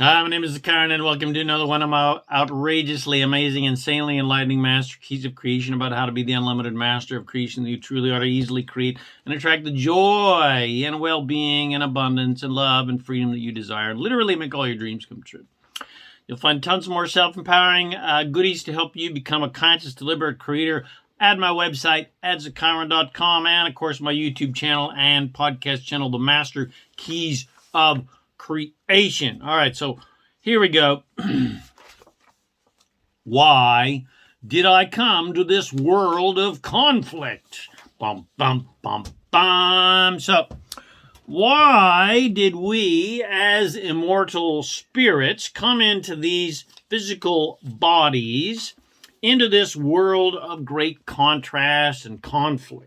Hi, my name is ZaKaiRan, and welcome to another one of my outrageously amazing, insanely enlightening master keys of creation about how to be the unlimited master of creation that you truly are to easily create and attract the joy and well-being and abundance and love and freedom that you desire, and literally make all your dreams come true. You'll find tons more self-empowering goodies to help you become a conscious, deliberate creator at my website at ZaKaiRan.com, and of course my YouTube channel and podcast channel, The Master Keys of Creation. All right, so here we go. Why did I come to this world of conflict? Bum, bum, bum, bum. So, why did we as immortal spirits come into these physical bodies, into this world of great contrast and conflict?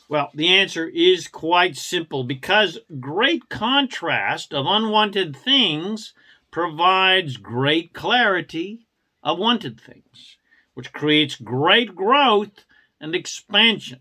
Well, the answer is quite simple, because great contrast of unwanted things provides great clarity of wanted things, which creates great growth and expansion.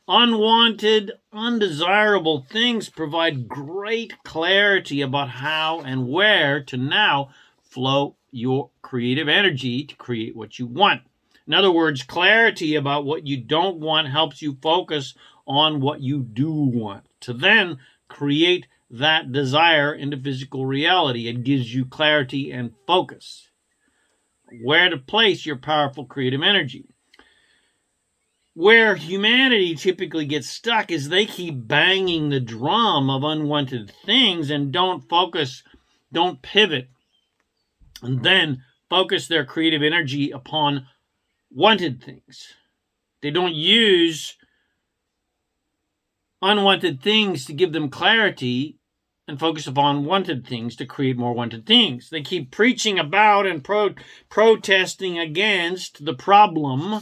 Unwanted, undesirable things provide great clarity about how and where to now flow your creative energy to create what you want. In other words, clarity about what you don't want helps you focus on what you do want, to then create that desire into physical reality. It gives you clarity and focus, where to place your powerful creative energy. Where humanity typically gets stuck is they keep banging the drum of unwanted things and don't focus, don't pivot, and then focus their creative energy upon wanted things. They don't use unwanted things to give them clarity and focus upon wanted things to create more wanted things. They keep preaching about and protesting against the problem,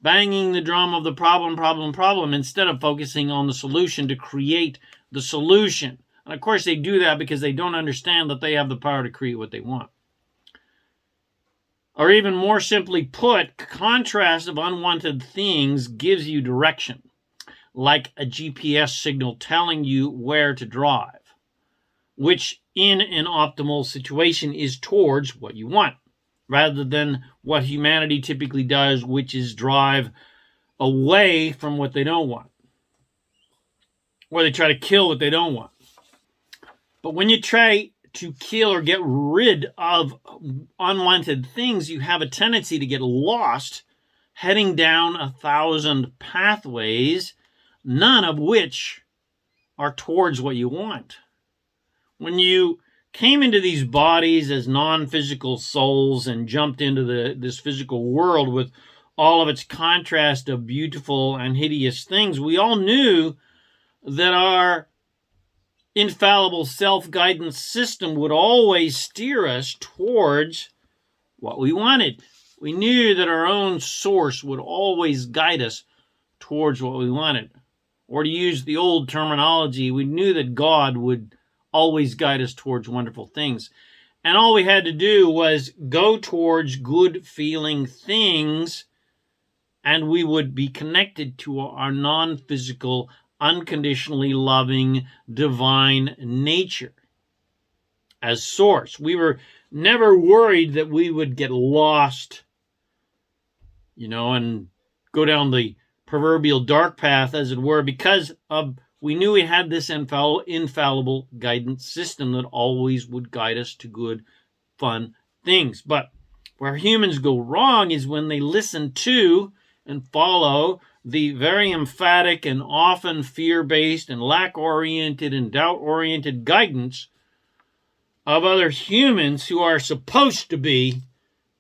banging the drum of the problem, instead of focusing on the solution to create the solution. And of course they do that because they don't understand that they have the power to create what they want. Or even more simply put, contrast of unwanted things gives you direction, like a GPS signal telling you where to drive, which in an optimal situation is towards what you want, rather than what humanity typically does, which is drive away from what they don't want, or they try to kill what they don't want. But when you try to kill or get rid of unwanted things, you have a tendency to get lost, heading down 1,000 pathways, none of which are towards what you want. When you came into these bodies as non-physical souls and jumped into this physical world with all of its contrast of beautiful and hideous things, we all knew that our infallible self-guidance system would always steer us towards what we wanted. We knew that our own source would always guide us towards what we wanted. Or to use the old terminology, we knew that God would always guide us towards wonderful things. And all we had to do was go towards good-feeling things, and we would be connected to our non-physical, unconditionally loving, divine nature as source. We were never worried that we would get lost, and go down the proverbial dark path, as it were, because we knew we had this infallible guidance system that always would guide us to good, fun things. But where humans go wrong is when they listen to and follow the very emphatic and often fear-based and lack-oriented and doubt-oriented guidance of other humans who are supposed to be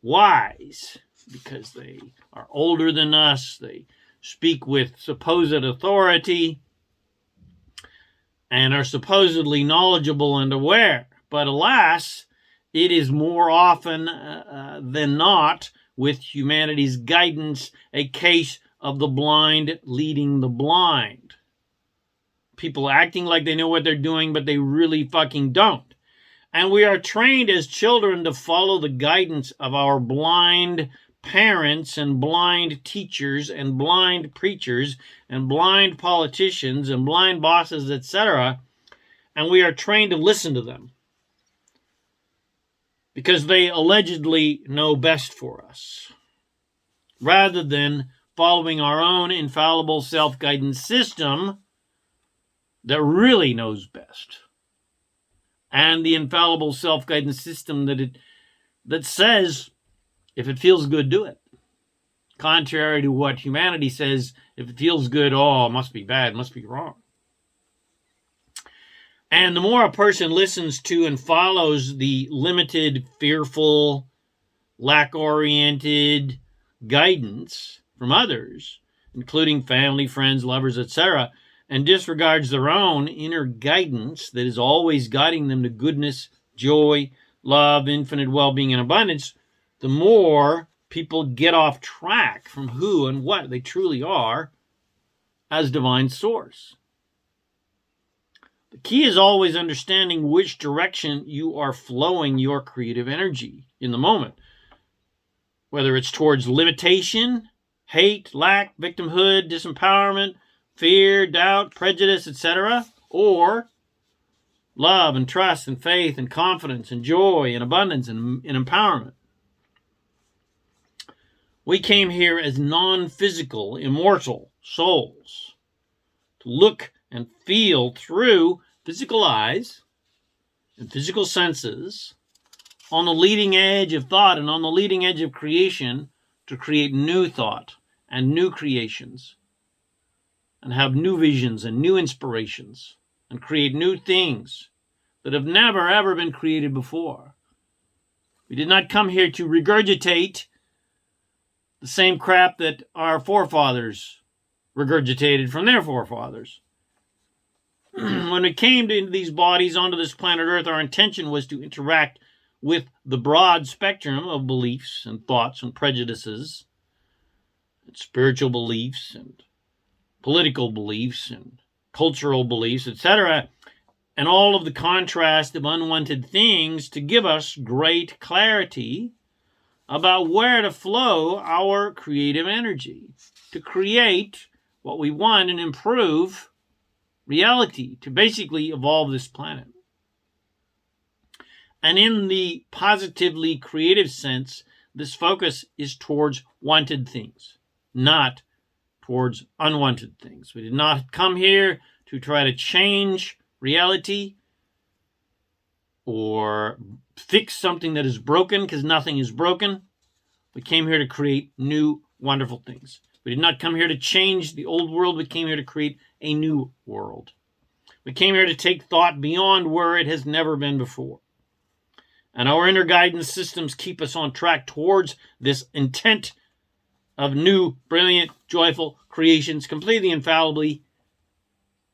wise because they are older than us, they speak with supposed authority, and are supposedly knowledgeable and aware. But alas, it is more often than not, with humanity's guidance, a case of the blind leading the blind. People acting like they know what they're doing, but they really fucking don't. And we are trained as children to follow the guidance of our blind parents and blind teachers and blind preachers and blind politicians and blind bosses, etc. and we are trained to listen to them because they allegedly know best for us, rather than following our own infallible self-guidance system that really knows best. And the infallible self-guidance system that says, if it feels good, do it. Contrary to what humanity says, if it feels good, oh, it must be bad, it must be wrong. And the more a person listens to and follows the limited, fearful, lack-oriented guidance from others, including family, friends, lovers, etc., and disregards their own inner guidance that is always guiding them to goodness, joy, love, infinite well-being, and abundance, the more people get off track from who and what they truly are as divine source. The key is always understanding which direction you are flowing your creative energy in the moment, whether it's towards limitation, hate, lack, victimhood, disempowerment, fear, doubt, prejudice, etc., or love and trust and faith and confidence and joy and abundance and empowerment. We came here as non-physical, immortal souls to look and feel through physical eyes and physical senses on the leading edge of thought and on the leading edge of creation to create new thought and new creations and have new visions and new inspirations and create new things that have never, ever been created before. We did not come here to regurgitate the same crap that our forefathers regurgitated from their forefathers. When we came into these bodies onto this planet Earth, our intention was to interact with the broad spectrum of beliefs and thoughts and prejudices, and spiritual beliefs and political beliefs and cultural beliefs, etc., and all of the contrast of unwanted things to give us great clarity about where to flow our creative energy, to create what we want and improve reality, to basically evolve this planet. And in the positively creative sense, this focus is towards wanted things, not towards unwanted things. We did not come here to try to change reality or fix something that is broken, because nothing is broken. We came here to create new, wonderful things. We did not come here to change the old world. We came here to create a new world. We came here to take thought beyond where it has never been before. And our inner guidance systems keep us on track towards this intent of new, brilliant, joyful creations, completely infallibly,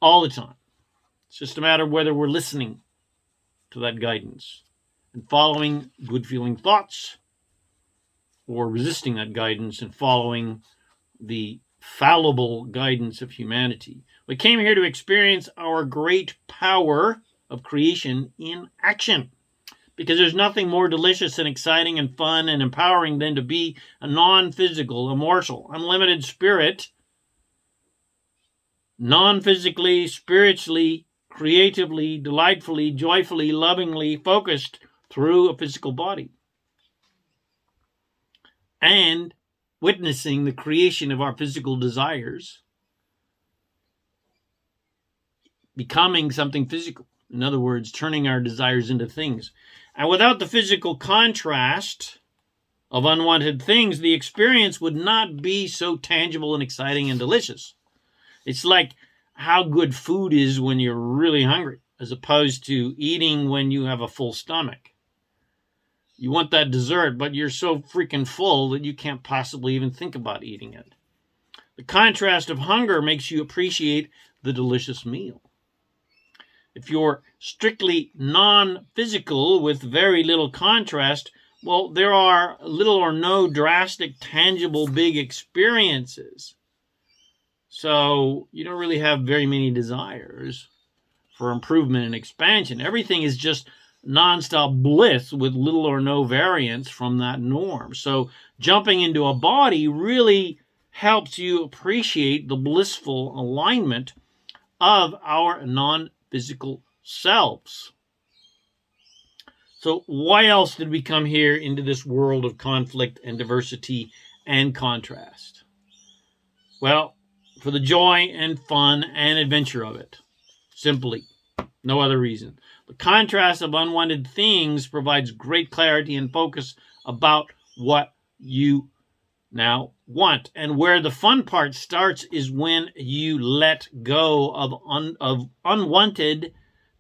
all the time. It's just a matter of whether we're listening to that guidance and following good-feeling thoughts, or resisting that guidance and following the fallible guidance of humanity. We came here to experience our great power of creation in action, because there's nothing more delicious and exciting and fun and empowering than to be a non-physical, immortal, unlimited spirit, non-physically, spiritually, creatively, delightfully, joyfully, lovingly focused through a physical body, and witnessing the creation of our physical desires becoming something physical. In other words, turning our desires into things. And without the physical contrast of unwanted things, the experience would not be so tangible and exciting and delicious. It's like how good food is when you're really hungry, as opposed to eating when you have a full stomach. You want that dessert, but you're so freaking full that you can't possibly even think about eating it. The contrast of hunger makes you appreciate the delicious meal. If you're strictly non-physical with very little contrast, well, there are little or no drastic, tangible, big experiences. So you don't really have very many desires for improvement and expansion. Everything is just nonstop bliss with little or no variance from that norm. So jumping into a body really helps you appreciate the blissful alignment of our non-physical selves. So why else did we come here into this world of conflict and diversity and contrast? Well, for the joy and fun and adventure of it. Simply. No other reason. The contrast of unwanted things provides great clarity and focus about what you now want. And where the fun part starts is when you let go of unwanted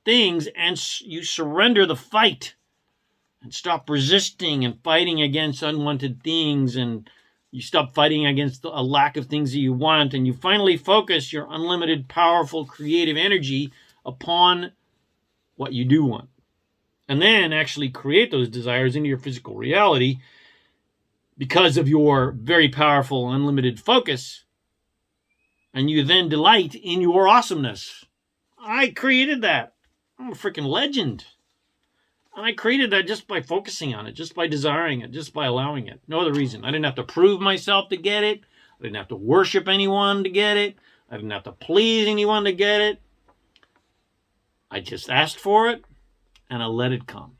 things and you surrender the fight and stop resisting and fighting against unwanted things, and you stop fighting against a lack of things that you want, and you finally focus your unlimited, powerful, creative energy upon what you do want. And then actually create those desires into your physical reality because of your very powerful, unlimited focus. And you then delight in your awesomeness. I created that. I'm a freaking legend. And I created that just by focusing on it, just by desiring it, just by allowing it. No other reason. I didn't have to prove myself to get it. I didn't have to worship anyone to get it. I didn't have to please anyone to get it. I just asked for it, and I let it come.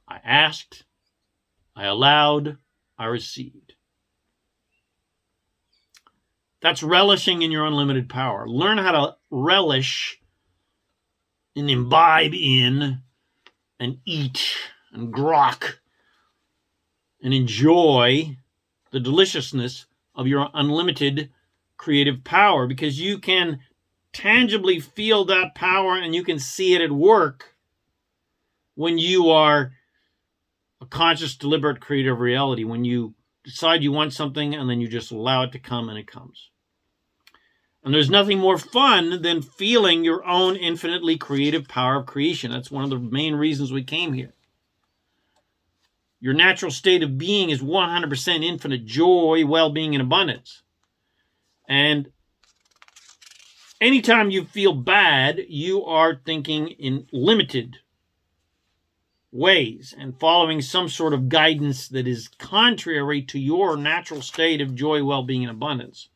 I asked, I allowed, I received. That's relishing in your unlimited power. Learn how to relish and imbibe in and eat and grok and enjoy the deliciousness of your unlimited creative power, because you can tangibly feel that power and you can see it at work when you are a conscious, deliberate, creative reality, when you decide you want something and then you just allow it to come and it comes. And there's nothing more fun than feeling your own infinitely creative power of creation. That's one of the main reasons we came here. Your natural state of being is 100% infinite joy, well-being, and abundance. And anytime you feel bad, you are thinking in limited ways and following some sort of guidance that is contrary to your natural state of joy, well-being, and abundance.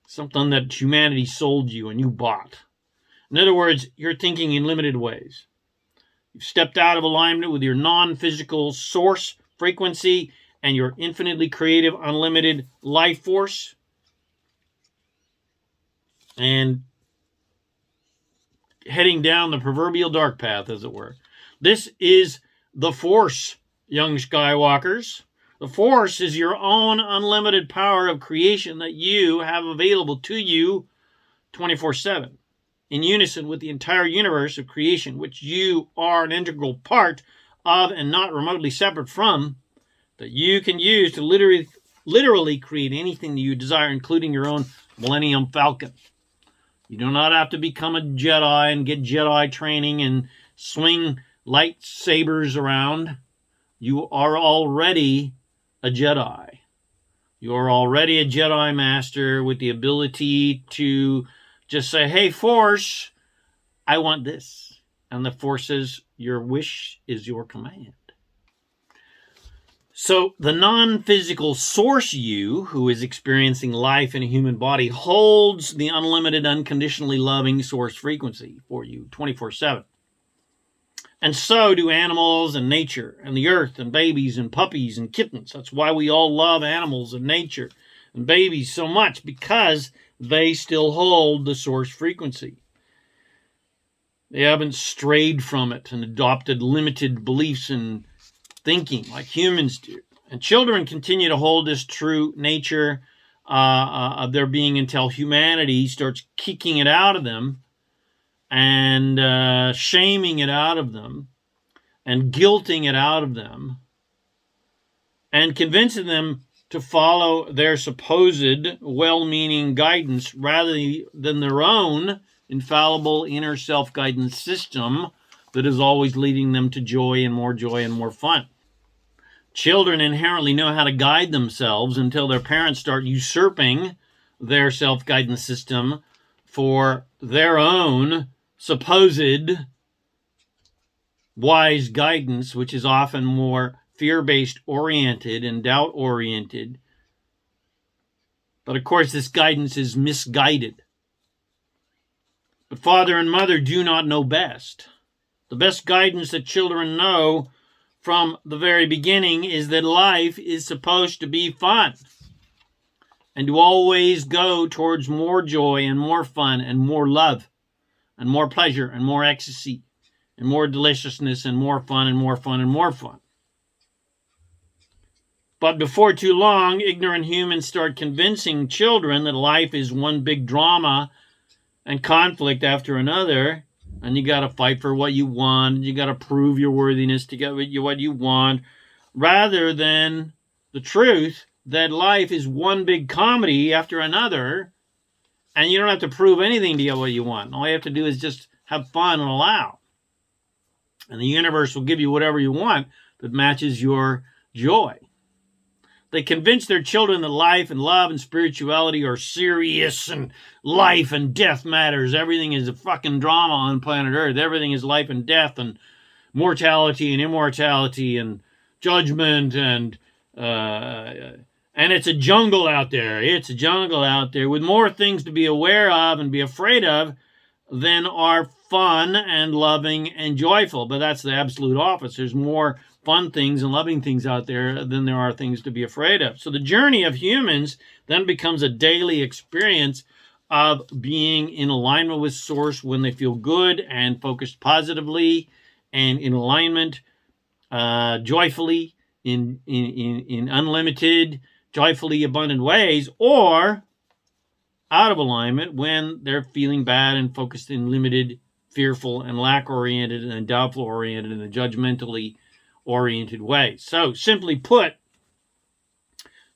Something that humanity sold you and you bought. In other words, you're thinking in limited ways. You've stepped out of alignment with your non-physical source frequency and your infinitely creative, unlimited life force. And heading down the proverbial dark path, as it were. This is the Force, young Skywalkers. The Force is your own unlimited power of creation that you have available to you 24/7, in unison with the entire universe of creation, which you are an integral part of and not remotely separate from, that you can use to literally create anything that you desire, including your own Millennium Falcon. You do not have to become a Jedi and get Jedi training and swing lightsabers around. You are already a Jedi. You are already a Jedi Master with the ability to just say, hey, Force, I want this. And the Force says, your wish is your command. So the non-physical source you, who is experiencing life in a human body, holds the unlimited, unconditionally loving source frequency for you 24/7. And so do animals and nature and the earth and babies and puppies and kittens. That's why we all love animals and nature and babies so much, because they still hold the source frequency. They haven't strayed from it and adopted limited beliefs and thinking like humans do. And children continue to hold this true nature of their being until humanity starts kicking it out of them and shaming it out of them and guilting it out of them and convincing them to follow their supposed well-meaning guidance rather than their own infallible inner self-guidance system that is always leading them to joy and more fun. Children inherently know how to guide themselves until their parents start usurping their self-guidance system for their own supposed wise guidance, which is often more fear-based oriented and doubt-oriented. But of course, this guidance is misguided. But father and mother do not know best. The best guidance that children know from the very beginning is that life is supposed to be fun and to always go towards more joy and more fun and more love and more pleasure and more ecstasy and more deliciousness and more fun and more fun and more fun. But before too long, ignorant humans start convincing children that life is one big drama and conflict after another, and you got to fight for what you want, and you got to prove your worthiness to get what you want, rather than the truth that life is one big comedy after another, and you don't have to prove anything to get what you want. All you have to do is just have fun and allow. And the universe will give you whatever you want that matches your joy. They convince their children that life and love and spirituality are serious and life and death matters. Everything is a fucking drama on planet Earth. Everything is life and death and mortality and immortality and judgment and it's a jungle out there. It's a jungle out there with more things to be aware of and be afraid of than are fun and loving and joyful. But that's the absolute opposite. There's more fun things and loving things out there than there are things to be afraid of. So the journey of humans then becomes a daily experience of being in alignment with Source when they feel good and focused positively and in alignment joyfully in unlimited, joyfully abundant ways, or out of alignment when they're feeling bad and focused in limited, fearful, and lack-oriented and doubtful-oriented and judgmentally oriented way. So, simply put,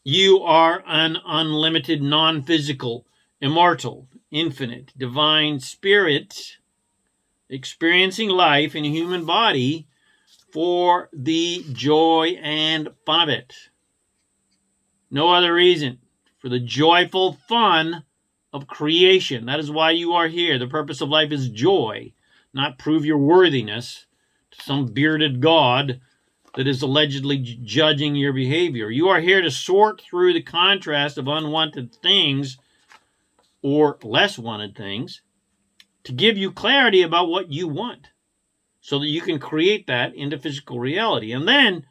you are an unlimited, non-physical, immortal, infinite, divine spirit experiencing life in a human body for the joy and fun of it. No other reason. For the joyful fun of creation. That is why you are here. The purpose of life is joy, not prove your worthiness to some bearded god that is allegedly judging your behavior. You are here to sort through the contrast of unwanted things or less wanted things to give you clarity about what you want so that you can create that into physical reality and then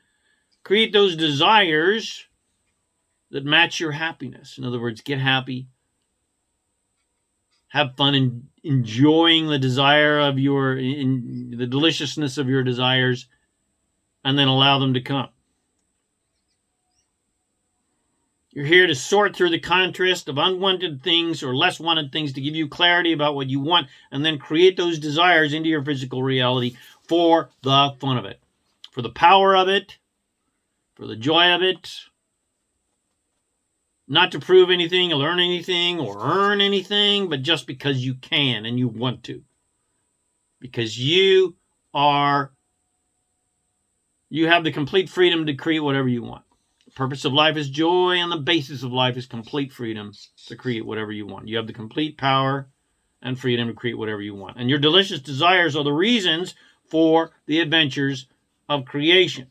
create those desires that match your happiness. In other words, get happy, have fun in enjoying the desire of the deliciousness of your desires, and then allow them to come. You're here to sort through the contrast of unwanted things or less wanted things to give you clarity about what you want and then create those desires into your physical reality for the fun of it, for the power of it, for the joy of it, not to prove anything or learn anything or earn anything, but just because you can and you want to. Because you have the complete freedom to create whatever you want. The purpose of life is joy, and the basis of life is complete freedom to create whatever you want. You have the complete power and freedom to create whatever you want. And your delicious desires are the reasons for the adventures of creation,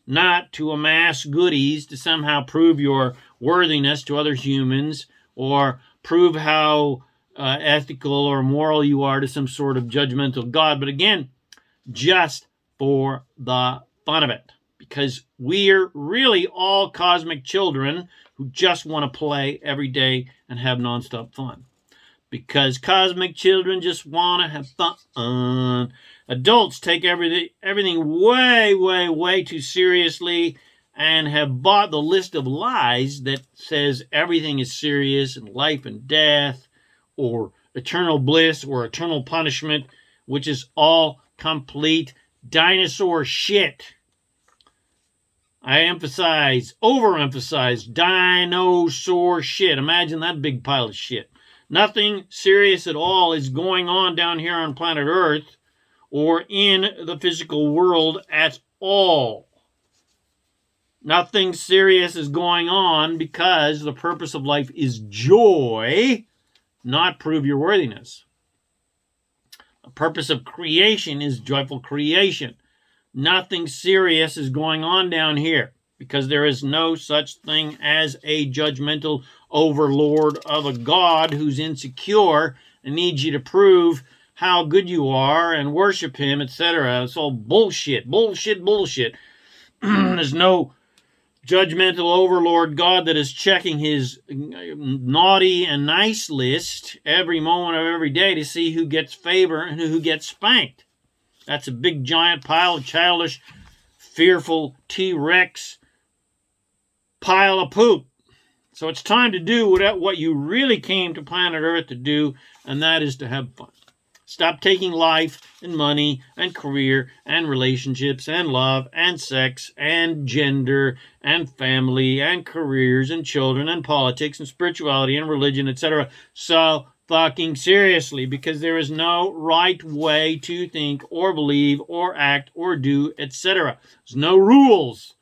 not to amass goodies to somehow prove your worthiness to other humans or prove how ethical or moral you are to some sort of judgmental God. But again, just for the fun of it, because we're really all cosmic children who just want to play every day and have nonstop fun. Because cosmic children just want to have fun. Adults take everything way, way, way too seriously and have bought the list of lies that says everything is serious and life and death or eternal bliss or eternal punishment, which is all complete dinosaur shit. I overemphasize dinosaur shit. Imagine that big pile of shit. Nothing serious at all is going on down here on planet Earth or in the physical world at all. Nothing serious is going on because the purpose of life is joy, not prove your worthiness. The purpose of creation is joyful creation. Nothing serious is going on down here because there is no such thing as a judgmental overlord of a God who's insecure and needs you to prove how good you are and worship him, etc. It's all bullshit. There's no judgmental overlord God that is checking his naughty and nice list every moment of every day to see who gets favor and who gets spanked. That's a big giant pile of childish, fearful T-Rex pile of poop. So it's time to do what you really came to planet Earth to do, and that is to have fun. Stop taking life and money and career and relationships and love and sex and gender and family and careers and children and politics and spirituality and religion, etc. so fucking seriously, because there is no right way to think or believe or act or do, etc. There's no rules.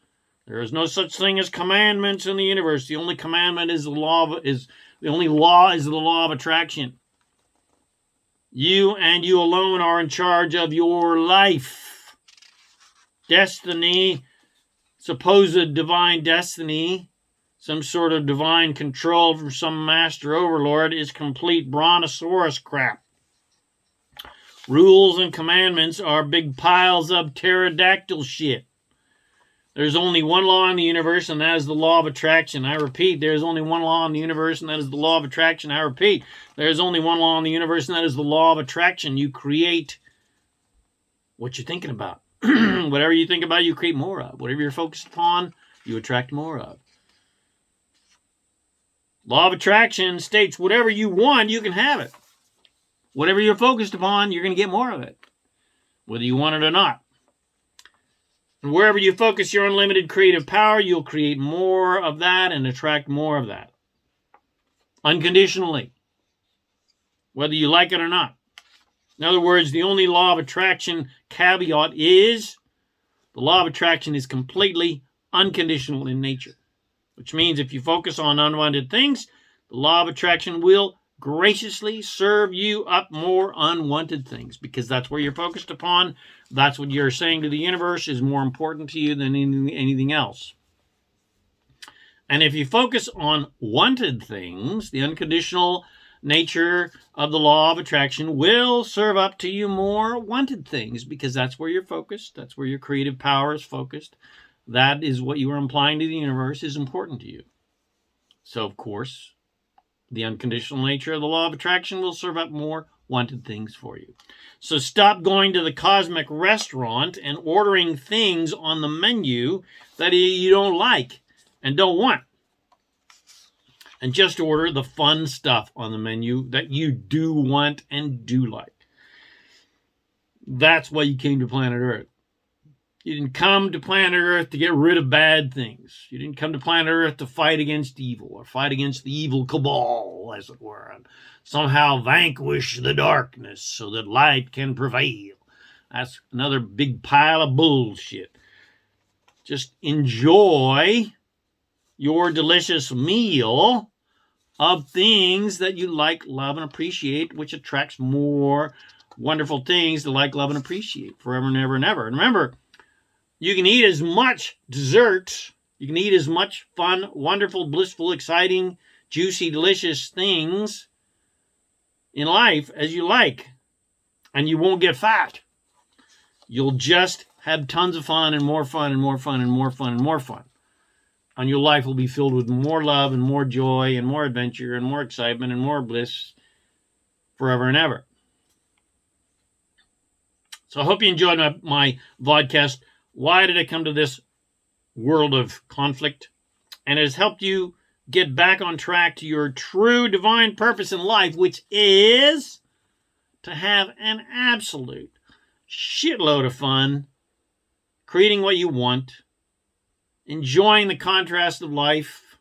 There is no such thing as commandments in the universe. The only commandment is the law is the law of attraction. You and you alone are in charge of your life. Destiny, supposed divine destiny, some sort of divine control from some master overlord, is complete brontosaurus crap. Rules and commandments are big piles of pterodactyl shit. There's only one law in the universe, and that is the law of attraction. I repeat, there's only one law in the universe, and that is the law of attraction. I repeat, there's only one law in the universe, and that is the law of attraction. You create what you're thinking about. Whatever you think about, you create more of. Whatever you're focused upon, you attract more of. Law of attraction states whatever you want, you can have it. Whatever you're focused upon, you're going to get more of it, whether you want it or not. And wherever you focus your unlimited creative power, you'll create more of that and attract more of that. Unconditionally. Whether you like it or not. In other words, the only law of attraction caveat is the law of attraction is completely unconditional in nature. Which means if you focus on unwanted things, the law of attraction will graciously serve you up more unwanted things, because that's where you're focused upon. That's what you're saying to the universe is more important to you than anything else. And if you focus on wanted things, the unconditional nature of the law of attraction will serve up to you more wanted things, because that's where you're focused. That's where your creative power is focused. That is what you are implying to the universe is important to you. So, of course, the unconditional nature of the law of attraction will serve up more wanted things for you. So stop going to the cosmic restaurant and ordering things on the menu that you don't like and don't want. And just order the fun stuff on the menu that you do want and do like. That's why you came to planet Earth. You didn't come to planet Earth to get rid of bad things. You didn't come to planet Earth to fight against evil or fight against the evil cabal, as it were, and somehow vanquish the darkness so that light can prevail. That's another big pile of bullshit. Just enjoy your delicious meal of things that you like, love, and appreciate, which attracts more wonderful things to like, love, and appreciate forever and ever and ever. And remember, you can eat as much dessert, you can eat as much fun, wonderful, blissful, exciting, juicy, delicious things in life as you like, and you won't get fat. You'll just have tons of fun and more fun and more fun and more fun and more fun. And your life will be filled with more love and more joy and more adventure and more excitement and more bliss forever and ever. So I hope you enjoyed my vodcast. Why did I come to this world of conflict? And it has helped you get back on track to your true divine purpose in life, which is to have an absolute shitload of fun, creating what you want, enjoying the contrast of life,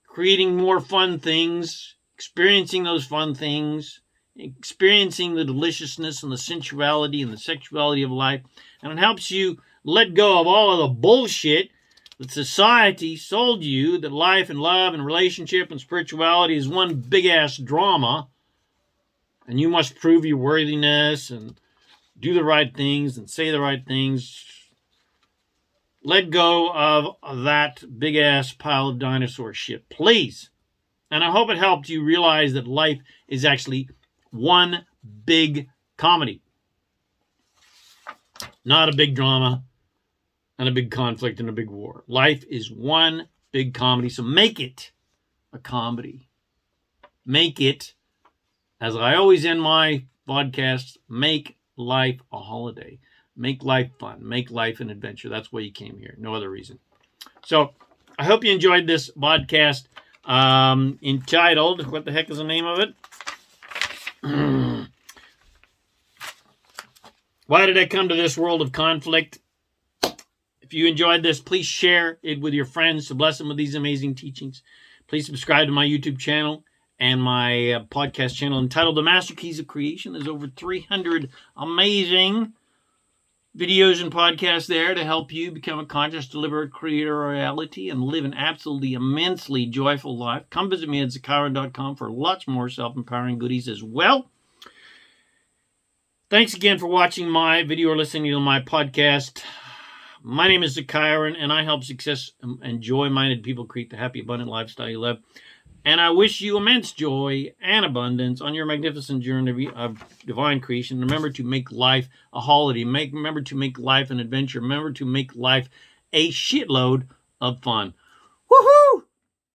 creating more fun things, experiencing those fun things, experiencing the deliciousness and the sensuality and the sexuality of life. And it helps you let go of all of the bullshit that society sold you, that life and love and relationship and spirituality is one big-ass drama, and you must prove your worthiness and do the right things and say the right things. Let go of that big-ass pile of dinosaur shit, please. And I hope it helped you realize that life is actually one big comedy. Not a big drama and a big conflict and a big war. Life is one big comedy, so make it a comedy. Make it, as I always end my podcasts, make life a holiday. Make life fun. Make life an adventure. That's why you came here. No other reason. So I hope you enjoyed this podcast entitled, what the heck is the name of it? Why did I come to this world of conflict? If you enjoyed this, please share it with your friends to bless them with these amazing teachings. Please subscribe to my YouTube channel and my podcast channel entitled The Master Keys of Creation. There's over 300 amazing videos and podcasts there to help you become a conscious, deliberate creator of reality and live an absolutely immensely joyful life. Come visit me at ZaKaiRan.com for lots more self-empowering goodies as well. Thanks again for watching my video or listening to my podcast. My name is ZaKaiRan, and I help success and joy-minded people create the happy, abundant lifestyle you love. And I wish you immense joy and abundance on your magnificent journey of divine creation. Remember to make life a holiday. Remember to make life an adventure. Remember to make life a shitload of fun. Woohoo!